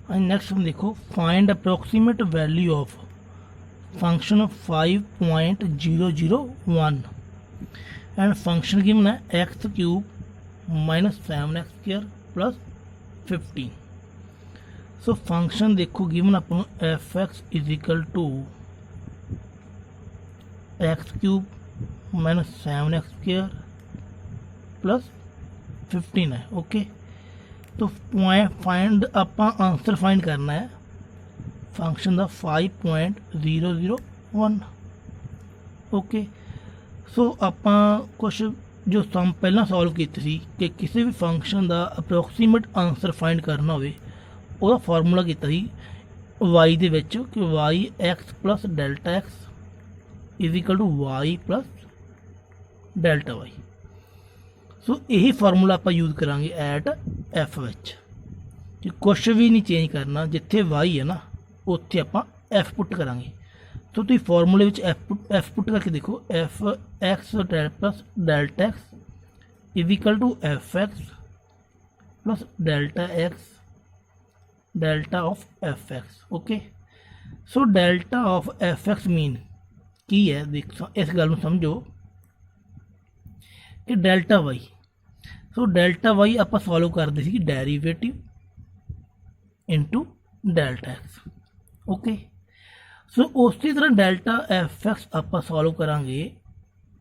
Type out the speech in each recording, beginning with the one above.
Next हम देखो find approximate value of function 5.001 and function given है x cube minus 7x² plus 15। So function देखो given अपन f x is equal to x cube minus 7x² plus 15 है। Okay, तो find आप answer find करना है फंक्शन का 5.001। Okay, so आप कुछ जो सम पहला सॉल्व की कि किसी भी फंक्शन का अप्रोक्सीमेट आंसर फाइंड करना हो फॉर्मूला किया वाई दे विच कि y x plus delta x is equal to y plus delta y. So यही फॉर्मूला आप यूज करांगे एट एफ विच कि कुछ भी नहीं चेंज करना, जिथे वाई है ना उत्थे आप एफ पुट करांगे। तो तुम फॉर्मूले में एफ पुट करके देखो f x plus delta x is equal to f x plus delta x delta of f x. Okay, so delta of f x mean की है, देख इस गल समझो कि delta y. So delta y आप सॉल्व करते सी derivative into delta x. Okay, so उसी तरह डेल्टा एफ एक्स आप सॉल्व करांगे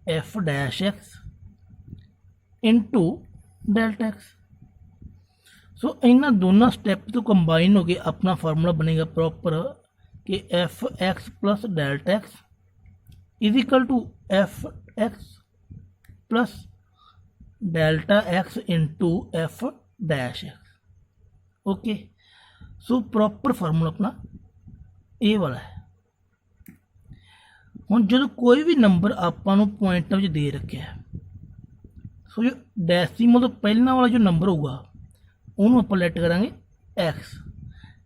f dash x into delta x. So इन्होंने दोनों स्टैप तो कंबाइन हो गए अपना फार्मूला बनेगा प्रॉपर कि f x plus delta x is equal to f x plus delta x into f dash x. Okay, so proper formula अपना ये वाला है। हुण जो कोई भी नंबर आपां पॉइंट में दे रखे है, सो जो डेसीमल तो पहला वाला जो नंबर होगा उन्होंने आप लैट करांगे एक्स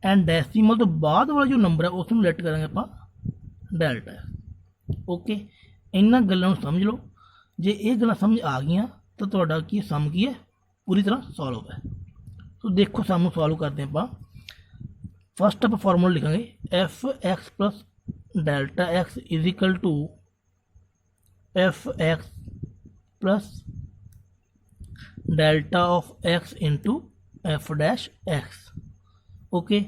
एंड डेसीमल तो बाद वाला जो नंबर है उसमें लैट करांगे आप डेल्टा एक्स। ओके, इन्होंने गलों समझ लो, जे ये गल्लां समझ आ गई तो तुहाडा की सम की है पूरी तरह सॉल्व है। तो देखो सम सॉल्व करते हैं आप। फस्ट आप फॉर्मूला लिखांगे f x plus delta x is equal to f x plus delta of x into f dash x. Okay,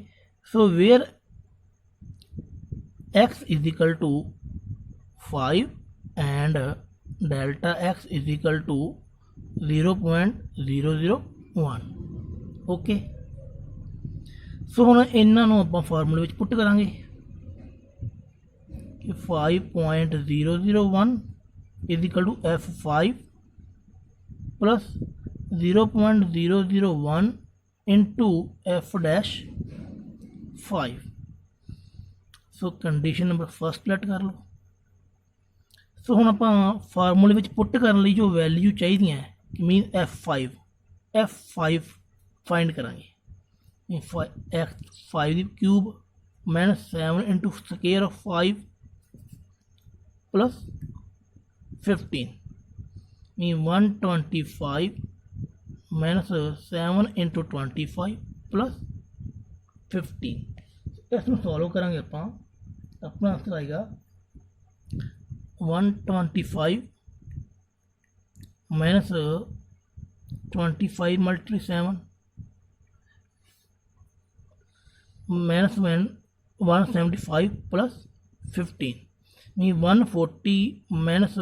so where x is equal to 5 and delta x is equal to 0.001। Okay, so हुण इन्हों आप फॉर्मूले में put करांगे कि 5.001 is equal to f 5 plus 0.001 into f dash 5। So condition number first let कर लो। सो हुण आप फार्मूले में पुट करने लिए जो वैल्यू चाहिए मीन एफ 5 फाइंड करांगे x 5 cube minus 7 into square of 5 plus 15 mean 125 minus 7 into 25 plus 15। इसमें सॉल्व करांगे अपना आंसर आएगा 125 minus 25 multiply 7 minus 175 plus 15 mean 140 minus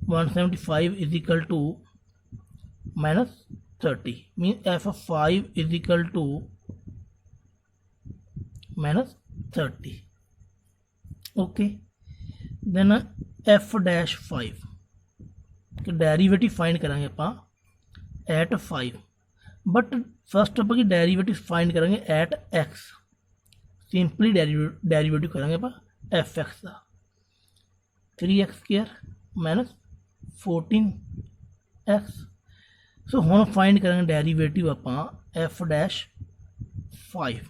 175 is equal to minus 30 mean f 5 is equal to minus 30। Okay, then f dash 5 derivative find करांगे आप eight 5, but first आप derivative find करांगे eight x. Simply derivative करांगे आप F x का 3x² minus 14x। सो हुण find करांगे derivative आप f dash 5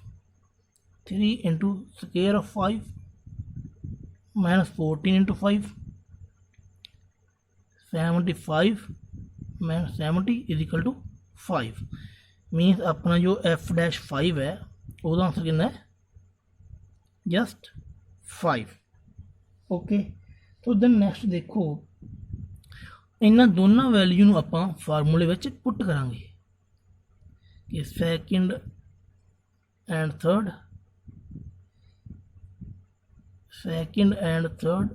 3 into square of 5 minus 14 into 5 75 minus 70 is equal to 5 means अपना जो f-5 है ਉਹਦਾ आंसर कितना है जस्ट 5। ओके, तो देन नैक्सट देखो इन्हां दोनों वैल्यू ਨੂੰ ਆਪਾਂ फार्मूले ਵਿੱਚ पुट करांगे कि second and third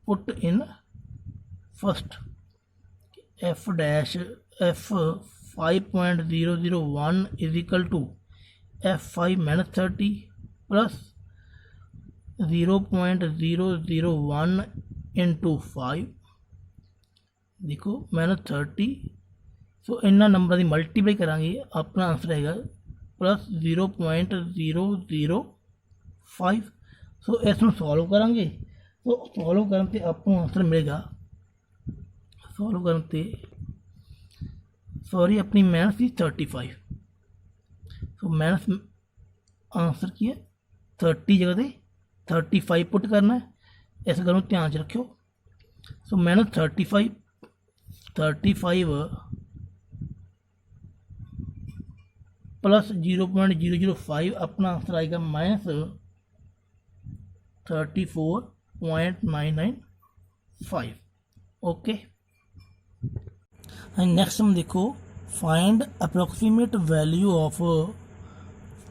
put in first f dash f 5.001 is equal to f5 - 30 plus 0.001 into 5 देखो -30। सो इन्होंने नंबर की मल्टीप्लाई करांगे अपना आंसर है प्लस 0.005। सो इसमें सॉल्व करांगे तो सॉल्व करने अपना आंसर मिलेगा सॉल्व करने सॉरी अपनी मैथ्स थी 35। सो मैथ्स आंसर की है 30 जगह से 35 पुट करना है, इस गल में ध्यान रखियो। सो मैंने 35 प्लस 0.005 अपना आंसर आएगा -34.995। ओके, नेक्स्ट हम देखो find approximate value of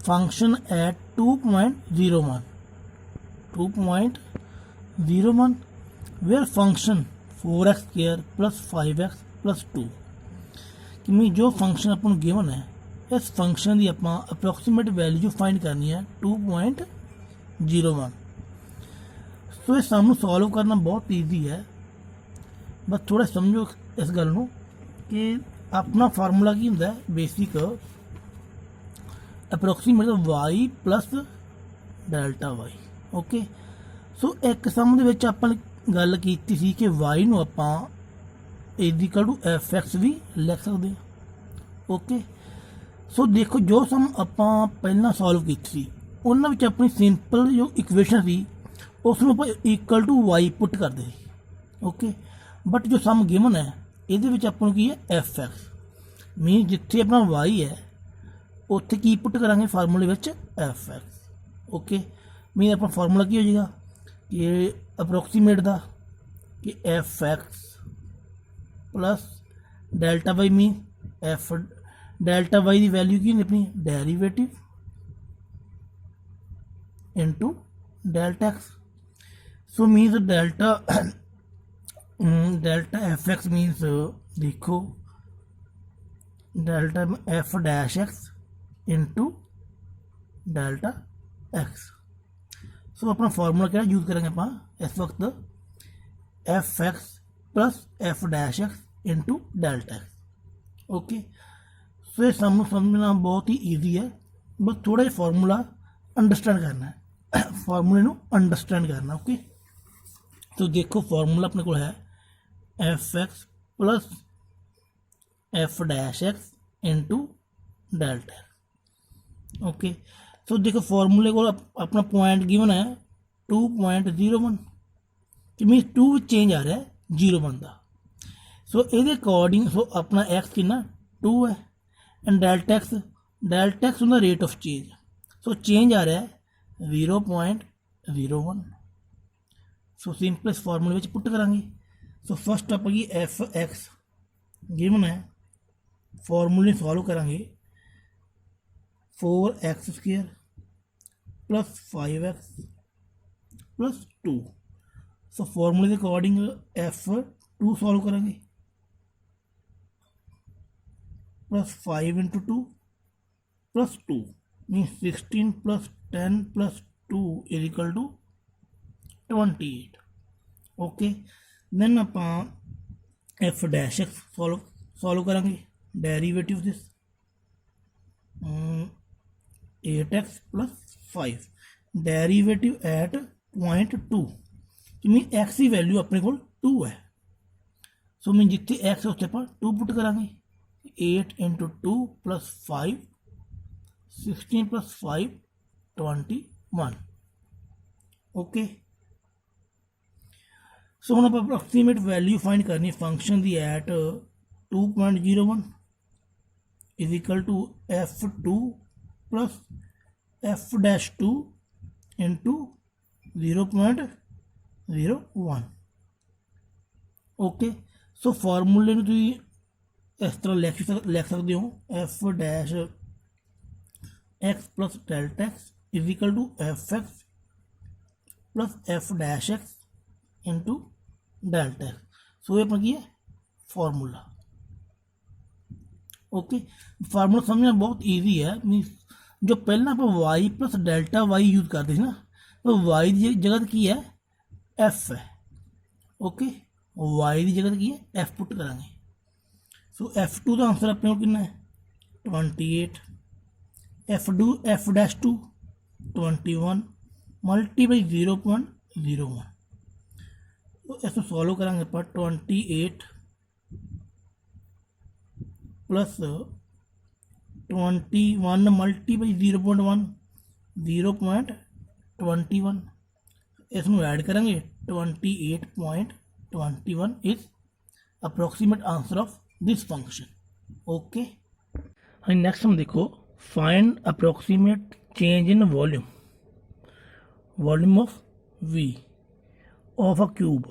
function at 2.01 where function 4x² plus 5x plus 2 कि जो फंक्शन अपन गिवन है इस फंक्शन की आप अप्रोक्सीमेट वैल्यू फाइंड करनी है 2.01। सो ये सानू सॉल्व करना बहुत ईजी है, बस थोड़ा समझो इस गल नू कि अपना फार्मूला की होंदा है basic approximate y plus delta y। Okay, so एक सम दे विच आपां गल कीती सी कि y नू आपां इज इक्वल टू fx भी लिख सकते हैं। ओके, सो देखो जो सम आपां पहला सॉल्व की सी उन्हां विच अपनी सिंपल जो इक्वेशन सी उसनूं आपां इक्वल टू y पुट करते सी। ओके, बट जो सम गिवन है ਇਹਦੇ ਵਿੱਚ ਆਪਾਂ ਨੂੰ ਕੀ ਹੈ fx ਮੀਨ ਜਿੱਥੇ ਆਪਣਾ y ਹੈ ਉੱਥੇ ਕੀ ਪੁੱਟ ਕਰਾਂਗੇ ਫਾਰਮੂਲੇ ਵਿੱਚ fx। ਓਕੇ, ਮੀਨ ਆਪਣਾ ਫਾਰਮੂਲਾ ਕੀ ਹੋ ਜਾਏਗਾ ਕਿ ਅਪਰੋਕਸੀਮੇਟ ਦਾ ਕਿ fx plus delta y mean f delta y की वैल्यू की अपनी derivative into delta x. So means delta delta f x means देखो delta f dash x into delta x. So अपना फार्मूला क्या यूज करेंगे आप इस वक्त f x plus f dash x into delta x. Okay, so ये सामने समझना बहुत ही ईजी है, बस थोड़ा जिहा फार्मूला अंडरस्टैंड करना है फार्मूले नू अंडरस्टैंड करना। ओके, तो देखो फार्मूला अपने को है f x plus f dash x into delta x. Okay, so देखो फार्मूले को अपना पॉइंट गिवन है 2.01 मीन 2 चेंज आ रहा है 0.1 का। सो ये अकॉर्डिंग सो अपना एक्स कितना 2 है एंड डेल्टा एक्स होंगे rate of change. So change आ रहा है 0.01। सो सिंपल इस फार्मूले में पुट करांगे। सो फर्स्ट आप एफ एक्स गिवन है फार्मूले सॉल्व करांगे 4x² plus 5x plus 2। So फॉर्मूले के अकॉर्डिंग f2 सॉल्व करेंगे plus 5 into 2 plus 2 mean 16 plus 10 plus 2 is equal to 28। Okay, then आप एफ डैश एक्स सॉल्व करेंगे derivative this 8x plus 5 derivative at 0.2 mean x की value अपने को 2 है। So mean जितने एक्स है उत्थे आप 2 पुट करांगे 8 into 2 plus 5 16 plus 5 21। Okay, so हम आप अप्रोक्सीमेट वैल्यू फाइंड करनी फंक्शन की at 2.01 is equal to F2 plus F-2 into 0.01। Okay, so फार्मूले ਨੂੰ ਤੁਸੀਂ ਇਸ ਤਰ੍ਹਾਂ ਲਿਖ ਸਕਦੇ ਹੋ F-x plus delta x is equal to F(x) plus F'(x) into delta x। So ये अपना की है फार्मूला। ओके, फार्मूला समझना बहुत ईजी है। मीन जो पहला आप y plus delta y use करते थे ना, तो वाई की जगह की है एफ है। ओके, वाई की जगह की है एफ पुट करेंगे। सो F2 का आंसर अपने कितना है 28, F2 21 मल्टीप्लाई 0.01। तो इसको सॉल्व करेंगे पर 28 प्लस 21 मल्टीप्लाई 0.1 0.21। इसमें ऐड करेंगे 28.21 is approximate answer of this function. Okay, हाँ नेक्स्ट हम देखो find approximate change in volume of V of a cube.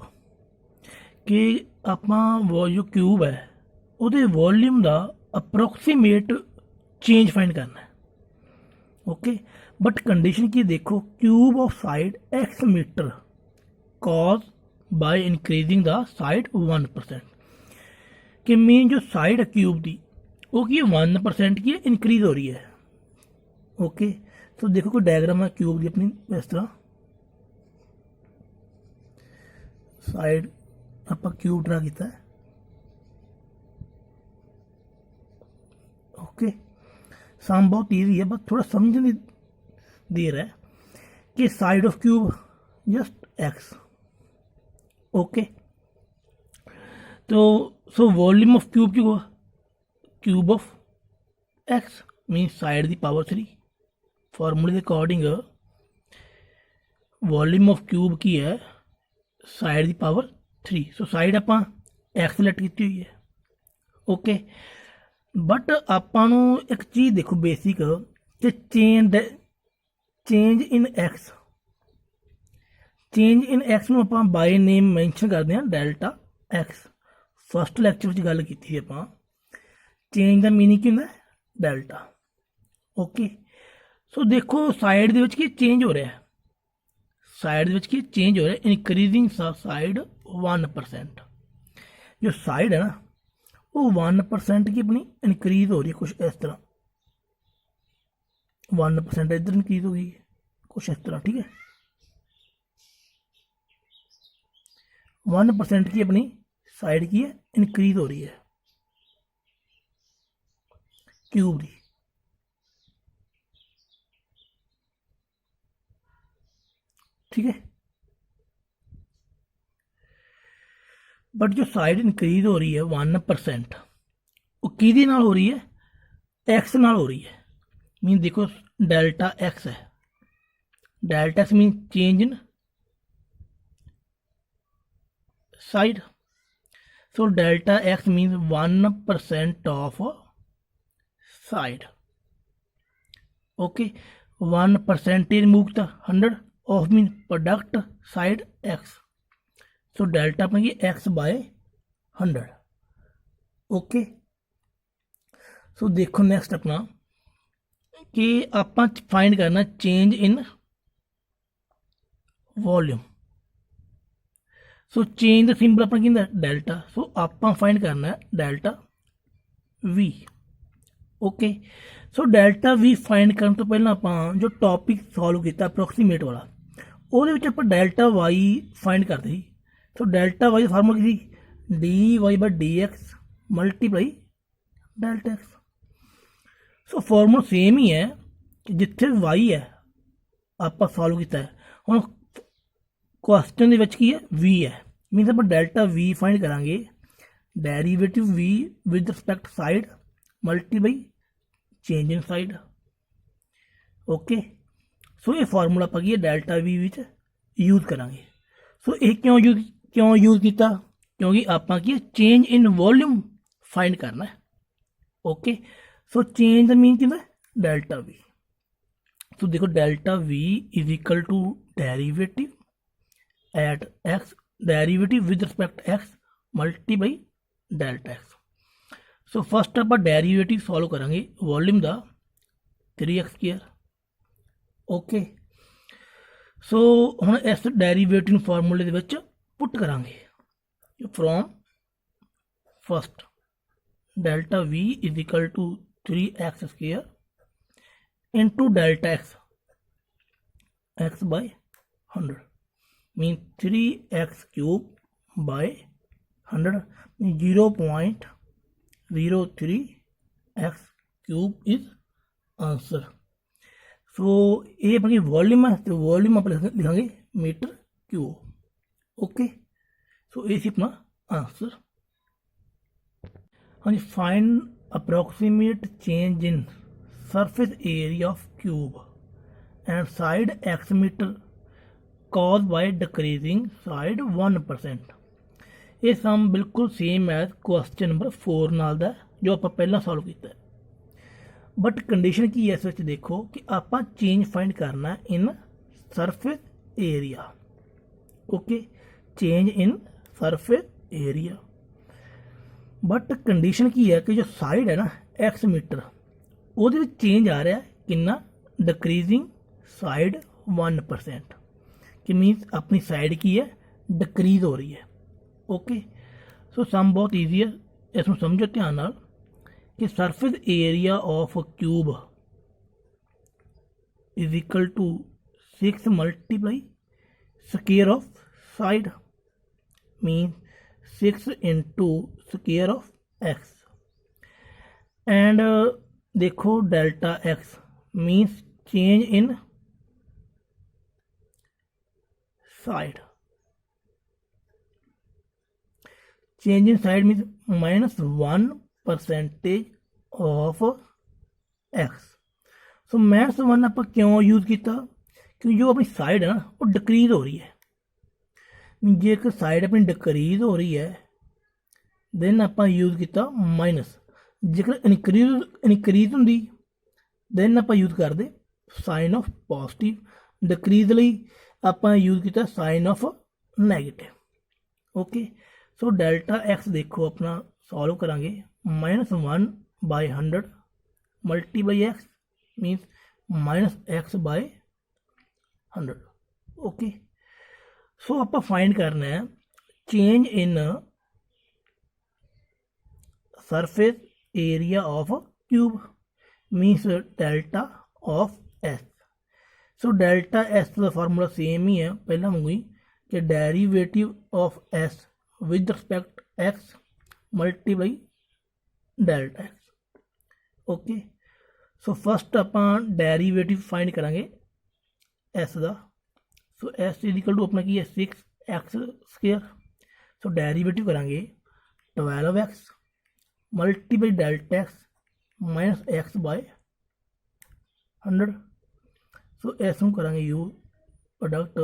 कि ਆਪਾਂ ਜੋ क्यूब है ਉਹਦੇ वॉल्यूम ਦਾ अप्रोक्सीमेट चेंज फाइंड करना है। ओके, बट कंडीशन की देखो cube of side x metre cause by increasing the side 1%। कि मीन जो साइड है क्यूब की वो की 1% की इंक्रीज हो रही है। ओके, तो देखो कोई डायग्राम है क्यूब की अपनी इस तरह साइड आप क्यूब ड्रा किया है। ओके, सम बहुत ईजी है बस थोड़ा समझने की देर है कि side of cube just x. Okay, तो सो वॉल्यूम ऑफ क्यूब की हुआ cube of x mean side की पावर 3। फॉर्मूले के अकॉर्डिंग वॉल्यूम ऑफ क्यूब की है साइड की पावर 3। सो साइड आप एक्स सेलेक्ट की हुई है। ओके, बट ਆਪਾਂ ਨੂੰ एक चीज़ देखो बेसिक कि चेंज इन एक्स ਨੂੰ ਆਪਾਂ ਬਾਈ ਨੇਮ ਮੈਂਸ਼ਨ ਕਰਦੇ ਹਾਂ डेल्टा एक्स। फस्ट लैक्चर में गल की आप चेंज का मीनिंग की होंगे डेल्टा। ओके, सो देखो साइड की चेंज हो रहा है, साइड की चेंज हो रहा है इनक्रीजिंग साइड 1%। जो साइड है ना वो 1% की अपनी इनक्रीज हो रही है कुछ इस तरह 1% इधर इनक्रीज होगी कुछ इस तरह। ठीक है, 1% की अपनी साइड की है इनक्रीज हो रही है क्यूब की। ठीक है, बट जो साइड इनक्रीज हो रही है 1% वो किहदे नाल हो रही है एक्स नाल हो रही है। मीन देखो डेल्टा एक्स है, delta x mean change in side. So delta x mean 1% of side. Okay, 1% remove था 100 of mean product side x. So delta अपना की एक्स बाय 100। ओके, सो देखो नैक्सट अपना कि आप फाइंड करना change in volume. So change the symbol अपना की डेल्टा। सो आप फाइंड करना है delta we. Okay, so delta v find करने तो पहले आप जो टॉपिक सॉल्व किया अप्रोक्सीमेट वाला वो डेल्टा वाई फाइंड करते ही। सो डेल्टा वाई फार्मूला की d y by d x multiply delta x. So formula same ही है कि जिथे वाई है आप सॉल्व किया है। हम क्वेश्चन की है वी है मीनस आप डेल्टा वी फाइंड करांगे derivative v with respect side multiply change in side. Okay, so ये फॉर्मूला आप डेल्टा वी विच यूज करांगे। सो ये क्यों यूज किया क्योंकि आप चेंज इन वॉल्यूम फाइंड करना है। Okay, so change the mean कितना डेल्टा वी। तो देखो delta v is equal to derivative at x, derivative with respect x multiply by delta x. So first आप डेरिवेटिव सॉल्व करांगे volume का 3x²। Okay, so हुण इस derivative फॉर्मूले दे विच पुट करांगे from first delta v is equal to 3x² into delta x by 100 mean 3x³ by 100 0.03x³ is answer. सो ये अपनी वॉल्यूम है, तो वॉल्यूम आप लिखांगे मीटर क्यूब। ओके, सो ये अपना आंसर। हाँ जी, find approximate change in surface area of cube and side x metre cause by decreasing side 1%। ये सम बिल्कुल सेम एज क्वेश्चन नंबर 4 नाल दा जो आप पहला सॉल्व किया। बट कंडीशन की है इस विच देखो कि आप चेंज फाइंड करना इन surface area. Okay, change in surface area, but condition की है कि जो साइड है ना एक्स मीटर वो चेंज आ रहा है कितना डिक्रीजिंग साइड 1%, कि मीनस अपनी साइड की है डिक्रीज हो रही है। ओके, सो सम बहुत ईजी है, इसमें समझो ध्यान नाल कि surface area of cube is equal to 6 multiply square of side mean 6 into square of x and देखो delta x means change in side. Change in side means -1% of x. So -1 आप क्यों use किया, क्योंकि जो अपनी side है ना वो डिक्रीज हो रही है। जे एक साइड अपनी डिक्रीज हो रही है देन आप यूज किया माइनस, जेकर इनक्रीज होंगी देन आप यूज करते साइन ऑफ पॉजिटिव, डिक्रीज लई आप यूज किया sign of negative. Okay, so delta x देखो अपना सॉल्व करांगे -1/100 multiply x means -x/100। Okay, so आप फाइंड करना है change in surface area of cube means delta of s. So delta s का फार्मूला सेम ही है पहला वांगू ही कि derivative of s with respect x multiply delta x. Okay, so first आप डेरिवेटिव फाइंड करांगे एस का। So s is equal to अपना की है 6x²। सो डेरिवेटिव करांगे 12x multiply delta x -x/100। सो इस करांगे यू प्रोडक्ट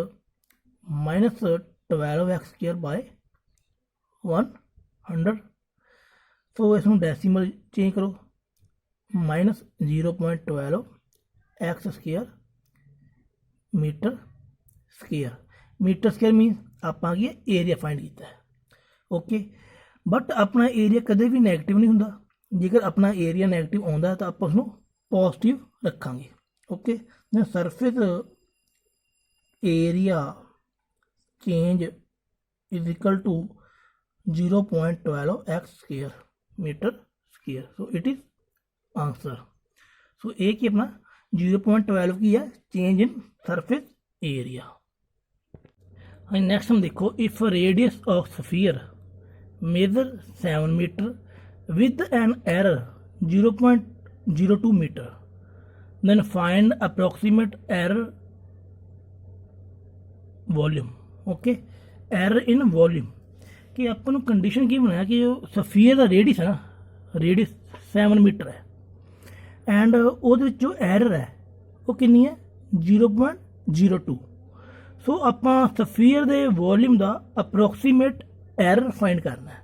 -12x²/100। सो इस डेसीमल चेंज करो -0.12 x² metre square. Metre square means आप एरिया फाइंड किया है। ओके, बट अपना एरिया कदे भी नैगेटिव नहीं होंदा, जेकर अपना एरिया नैगेटिव आता है तो आप उसको पॉजिटिव रखांगे। Okay, surface area change is equal to 0.12 x² metre square. So it is answer. So एक ही अपना 0.12 की है चेंज इन सरफेस एरिया। हाँ, नेक्स्ट हम देखो if radius of sphere measure 7 metre with an error 0.02 metre then find approximate error volume. Okay, error in volume कि अपन कंडीशन की बनाया कि जो स्फीयर का रेडियस है ना, रेडियस 7 मीटर है एंड वो जो एरर है वो कितनी है 0.02। सो आप स्फीयर के वॉल्यूम का अप्रोक्सीमेट एरर फाइंड करना है।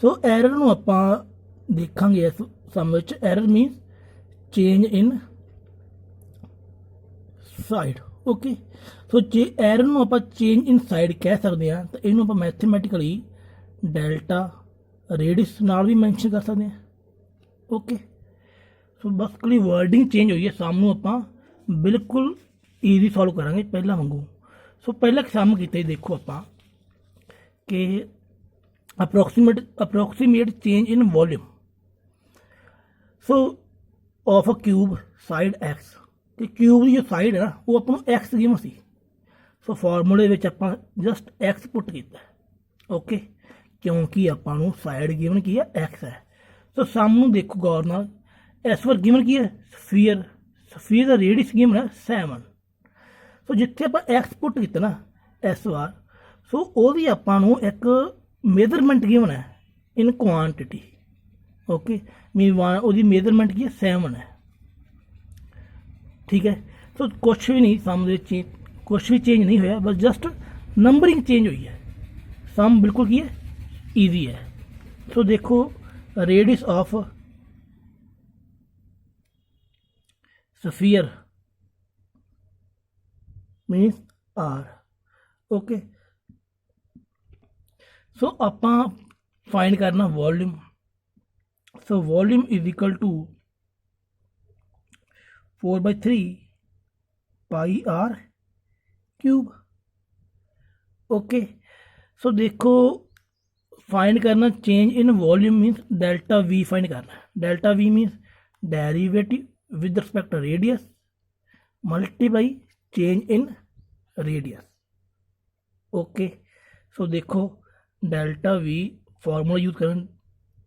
सो एरर नूं आपां देखांगे इस सम विच। Error means change in side. Okay, so ਜੇ ਐਰਰ ਨੂੰ ਆਪਾਂ ਚੇਂਜ ਇਨ ਸਾਈਡ ਕਹਿ ਸਕਦੇ ਹਾਂ ਤਾਂ ਇਹਨੂੰ ਆਪਾਂ ਮੈਥਮੈਟਿਕਲੀ ਡੈਲਟਾ ਰੇਡੀਅਸ ਨਾਲ ਵੀ ਮੈਂਸ਼ਨ ਕਰ ਸਕਦੇ ਹਾਂ। ਓਕੇ, ਸੋ ਬਸ ਕਲੀ ਵਰਡਿੰਗ ਚੇਂਜ ਹੋਈ ਹੈ, ਸਮ ਨੂੰ ਆਪਾਂ ਬਿਲਕੁਲ ਈਜ਼ੀ ਸੋਲਵ ਕਰਾਂਗੇ ਪਹਿਲਾਂ ਵਾਂਗੂ। ਸੋ ਪਹਿਲਾਂ ਸਮ ਕੀਤਾ ਹੀ ਦੇਖੋ ਆਪਾਂ ਕਿ approximate change in volume so of a cube side x. ਤੇ ਕਿਊਬ ਦੀ ਜੋ ਸਾਈਡ ਹੈ ਨਾ ਉਹ ਆਪਾਂ ਨੂੰ ਐਕਸ ਗਿਵਨ ਸੀ, ਸੋ ਫਾਰਮੂਲੇ ਵਿੱਚ ਆਪਾਂ ਜਸਟ ਐਕਸ ਪੁੱਟ ਕੀਤਾ। ਓਕੇ, ਕਿਉਂਕਿ ਆਪਾਂ ਨੂੰ ਸਾਈਡ ਗਿਵਨ ਕੀ ਹੈ, ਐਕਸ ਹੈ। ਸੋ ਸਮ ਨੂੰ ਦੇਖੋ ਗੌਰ ਨਾਲ, ਇਸ ਵਾਰ ਗਿਵਨ ਕੀ ਹੈ, ਸਫੀਅਰ। ਸਫੀਅਰ ਦਾ ਰੇਡੀਅਸ ਗਿਵਨ ਹੈ 7। ਸੋ ਜਿੱਥੇ ਆਪਾਂ ਐਕਸ ਪੁੱਟ ਕੀਤਾ ਨਾ ਇਸ ਵਾਰ, ਸੋ ਉਹਦੀ ਆਪਾਂ ਨੂੰ ਇੱਕ ਮੇਜ਼ਰਮੈਂਟ ਗਿਵਨ ਹੈ ਇਨ ਕੁਆਂਟਿਟੀ। ਓਕੇ, ਉਹਦੀ ਮੇਜ਼ਰਮੈਂਟ ਕੀ ਹੈ, 7 ਹੈ। ਠੀਕ ਹੈ, ਸੋ ਕੁਛ ਵੀ ਨਹੀਂ ਸਮ ਦੇ ਵਿੱਚ, ਕੁਛ ਵੀ ਚੇਂਜ ਨਹੀਂ ਹੋਇਆ, ਬਸ ਜਸਟ ਨੰਬਰਿੰਗ ਚੇਂਜ ਹੋਈ ਹੈ। ਸਮ ਬਿਲਕੁਲ ਕੀ ਹੈ, ਈਜ਼ੀ ਹੈ। ਸੋ ਦੇਖੋ radius of sphere means r. Okay, so ਆਪਾਂ ਫਾਈਂਡ ਕਰਨਾ volume. So volume is equal to 4/3 pi r cube. Okay, so देखो फाइंड करना change in volume means delta v find करना। Delta we means derivative with respect radius multiply change in radius. Okay, so देखो delta v formula use करें,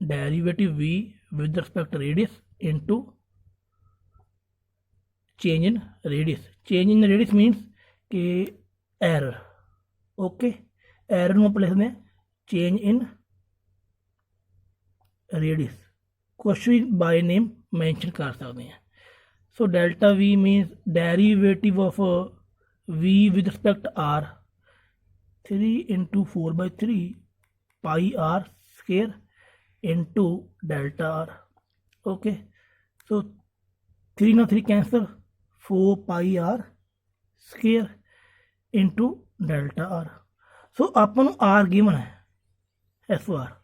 derivative we with respect radius into change in radius. Change in radius means कि error. Okay, error में आप लिखते हैं change in radius, कुछ भी by name mention कर सकते हैं। So delta we means derivative of v with respect r 3 into 4/3 pi r square into delta r. Okay, so 3 ना 3 cancel, 4 pi r square into delta r. So अपन r given है इस बार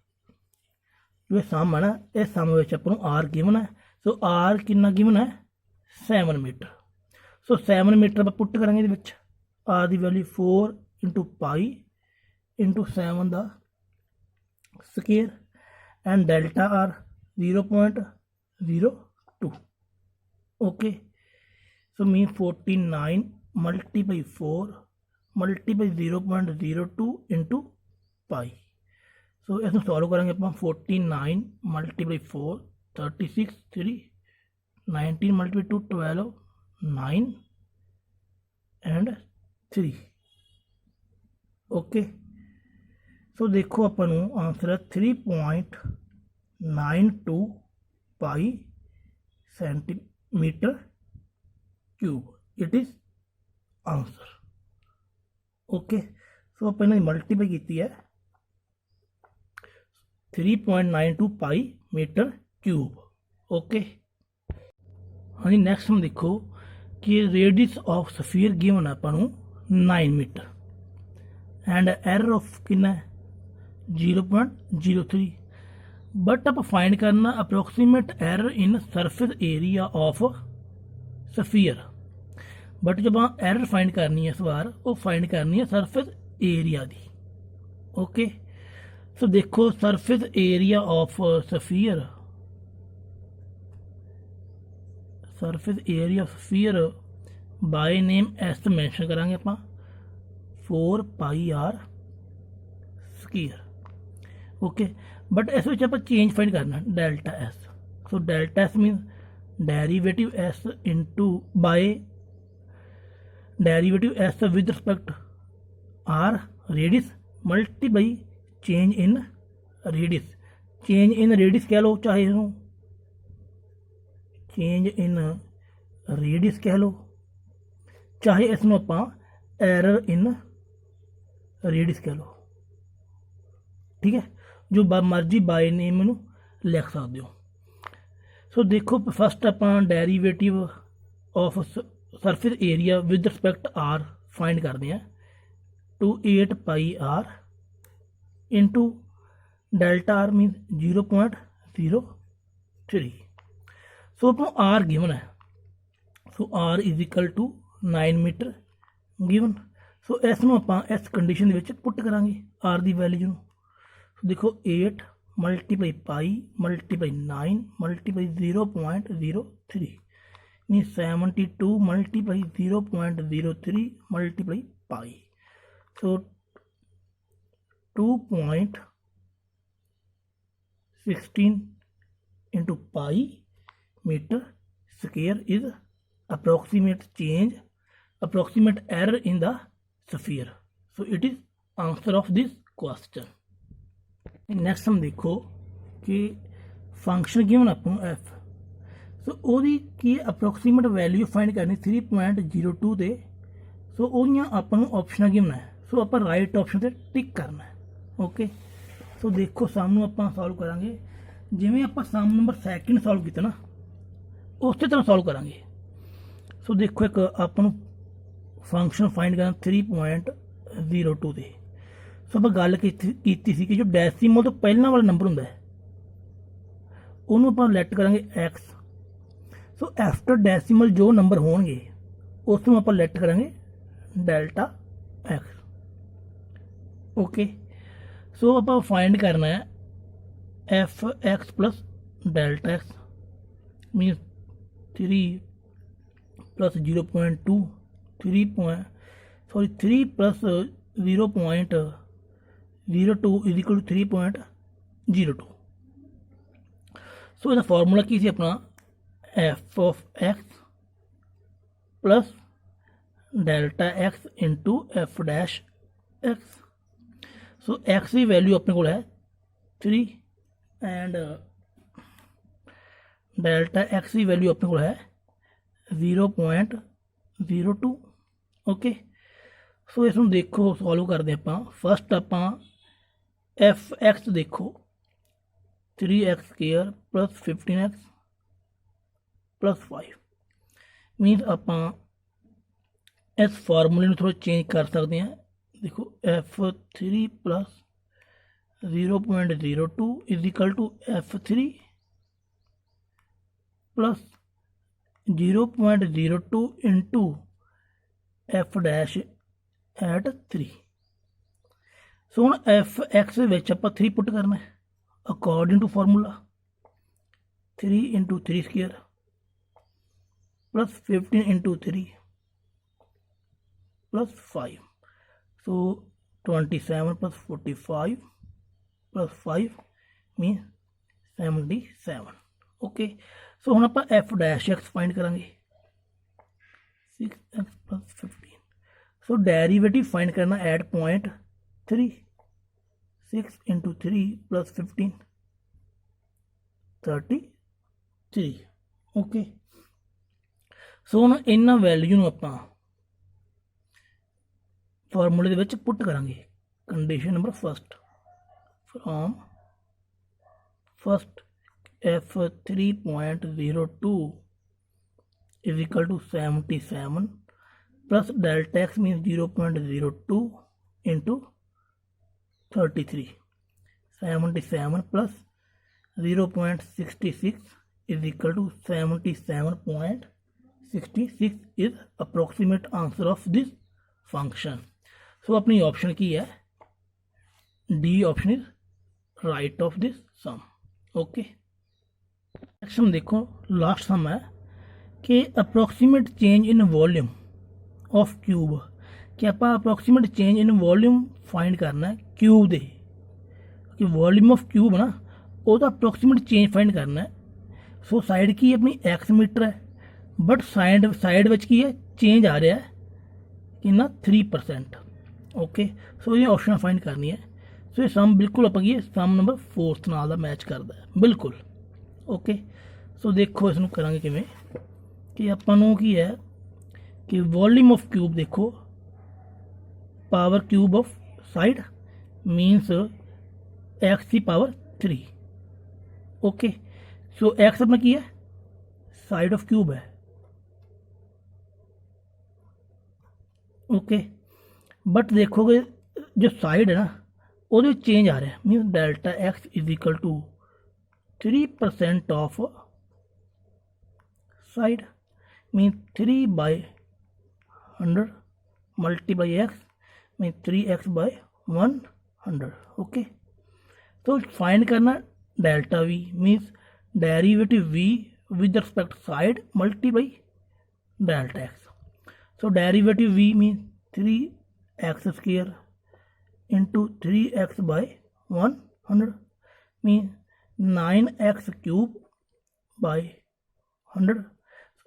जो सम है ना, इस सम अपन आर गिवन है। सो are कितना गिवन है, 7 मीटर। सो 7 मीटर आप पुट करेंगे, आर की वैल्यू 4 इंटू पाई इंटू 7 का square and delta r 0.02। Okay, so mean 49 multiply 4 multiply 0.02 into pi. So इसमें सॉल्व करेंगे अपन 49 मल्टीप्लाई 4 36 3 19 मल्टीप्लाई 2 12 9 एंड 3। ओके, सो देखो अपन आंसर है 3.92 pi centimetre cube. It is answer. Okay, so आप मल्टीप्लाई की है 3.92 पाई मीटर क्यूब। ओके, हाँ जी, नैक्सट हम देखो कि रेडियस ऑफ सफीयर गिवन अपन 9 मीटर एंड एरर ऑफ कितना 0.03। बट आप फाइंड करना approximate error in surface area of sphere. But जब आप एरर फाइंड करनी है इस बार, वो फाइंड करनी है सरफेस एरिया दी। ओके, सो देखो surface area of sphere, surface area of sphere by name s mention करांगे आप 4 pi r square. Okay, but इस आप चेंज फाइंड करना delta s. So delta s mean derivative s into by derivative s with respect r radius multiply change in radius. Change in radius कह लो, चाहे इसको change in radius कह लो, चाहे इसमें आप एरर इन रेडियस कह लो। ठीक है, जो मर्जी बाय नेम लिख सकते हो। ਸੋ ਦੇਖੋ ਫਸਟ ਆਪਾਂ derivative of surface area with respect r find ਕਰਦੇ ਹਾਂ to 8 pi r into delta r means 0.03। So ਆਪਾਂ ਆਰ ਗਿਵਨ ਹੈ, so r is equal to 9 metre given. So ਇਸ ਨੂੰ ਆਪਾਂ ਇਸ ਕੰਡੀਸ਼ਨ ਦੇ ਵਿੱਚ ਪੁੱਟ ਕਰਾਂਗੇ ਆਰ ਦੀ ਵੈਲਿਊ ਨੂੰ। ਸੋ ਦੇਖੋ 8 multiply Bhai multiply 9 multiply 0.03 means 72 multiply 0.03 multiply pi. So 2.16 into pi meter square is approximate error in the sphere. So it is answer of this question. Next हम देखो कि फंक्शन गिवन आपको f, सो ਉਹਦੀ ਕੀ approximate value find ਕਰਨੀ 3.02 ਦੇ। ਸੋ ਉਹਦੀਆਂ ਆਪਾਂ ਨੂੰ ਆਪਸ਼ਨਾਂ ਗਿਵਨ ਹੈ, ਸੋ ਆਪਾਂ ਰਾਈਟ ਆਪਸ਼ਨ ਤੇ ਟਿਕ ਕਰਨਾ ਹੈ। ਓਕੇ, ਸੋ ਦੇਖੋ ਸਮ ਨੂੰ ਆਪਾਂ ਸੋਲਵ ਕਰਾਂਗੇ ਜਿਵੇਂ ਆਪਾਂ ਸਮ ਨੰਬਰ ਸੈਕਿੰਡ ਸੋਲਵ ਕੀਤਾ ਨਾ ਉਸੇ ਤਰ੍ਹਾਂ ਸੋਲਵ ਕਰਾਂਗੇ। ਸੋ ਦੇਖੋ ਇੱਕ ਆਪਾਂ ਨੂੰ ਫੰਕਸ਼ਨ ਫਾਈਂਡ ਕਰਨਾ 3.02 ਦੇ। ਸੋ ਆਪਾਂ ਗੱਲ ਕੀਤੀ ਸੀ ਕਿ ਜੋ ਡੈਸੀਮਲ ਤੋਂ ਪਹਿਲਾਂ ਵਾਲਾ ਨੰਬਰ ਹੁੰਦਾ ਹੈ ਉਹਨੂੰ ਆਪਾਂ ਲੈਟ ਕਰਾਂਗੇ x। ਸੋ ਐਫਟਰ ਡੈਸੀਮਲ ਜੋ ਨੰਬਰ ਹੋਣਗੇ ਉਸ ਨੂੰ ਆਪਾਂ ਲੈਟ ਕਰਾਂਗੇ ਡੈਲਟਾ x। ਓਕੇ, ਸੋ ਆਪਾਂ ਫਾਈਂਡ ਕਰਨਾ ਹੈ f x plus delta x means 3 plus 0.2 3 plus 0.02 is equal to 3.02। So इसका फॉर्मूला की सी अपना f of x plus delta x into f dash x. So x की value अपने को है 3 एंड डेल्टा एक्स की वैल्यू अपने को है 0.02। ओके, सो इस देखो सॉल्व करते हैं आप। फस्ट आप एफ एक्स देखो 3x square plus 15x plus 5 मीनस आप इस फार्मूले में थोड़ा चेंज कर सकते हैं। देखो f3 plus 0.02 is equal to f3 plus 0.02 into f dash at 3। So हम एफ एक्स आप 3 पुट करना है according to formula 3 into 3 square plus 15 into 3 plus 5। So 27 plus 45 plus 5 mean 77। Okay, so हम आप एफ डैश एक्स फाइंड करेंगे 6x plus 15। So derivative find करना at point 3 6 into 3 plus 15 33। Okay, so हम इन्होंने value आप फॉर्मूले के पुट करांगे। Condition number first from first F 3.02 is equal to 77 plus delta x mean 0.02 into 33 77 plus 0.66 is equal to 77.66 is approximate answer of this function. So अपनी option की है D option is right of this sum. Okay, next हम देखो last sum है कि approximate change in volume of cube कि आप approximate change in volume find करना है क्यूब दे कि वॉल्यूम ऑफ क्यूब ना वो अप्रोक्सीमेट चेंज फाइंड करना है। सो साइड की अपनी एक्स मीटर है बट साइड विच की है चेंज आ रहा है कि ना 3%। ओके, सो ये ऑप्शन फाइंड करनी है। सो ये सम बिल्कुल आप सम नंबर 4 नाल दा मैच करता है बिल्कुल। ओके, सो देखो इसनूं करांगे किवें कि आपां नूं की है कि वॉल्यूम ऑफ क्यूब देखो power cube of side मीनस x की पावर 3। ओके, सो एक्स अपना की है साइड ऑफ क्यूब है। ओके, बट देखोगे जो साइड है ना वो चेंज आ रहा है, mean delta x is equal to 3% of side, mean 3/100 multiply x, mean 3x by 100। Okay, तो फाइंड करना delta we, means derivative we with respect side multiply delta x. So derivative V mean 3x² into 3x by 100 mean 9x³ by 100।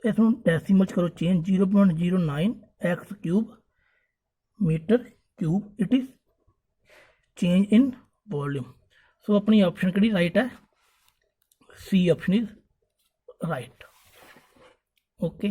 इसमें decimals करो change, 0.09 x³ meter cube it is change in volume. So अपनी option कड़ी right है, C option is right. Okay.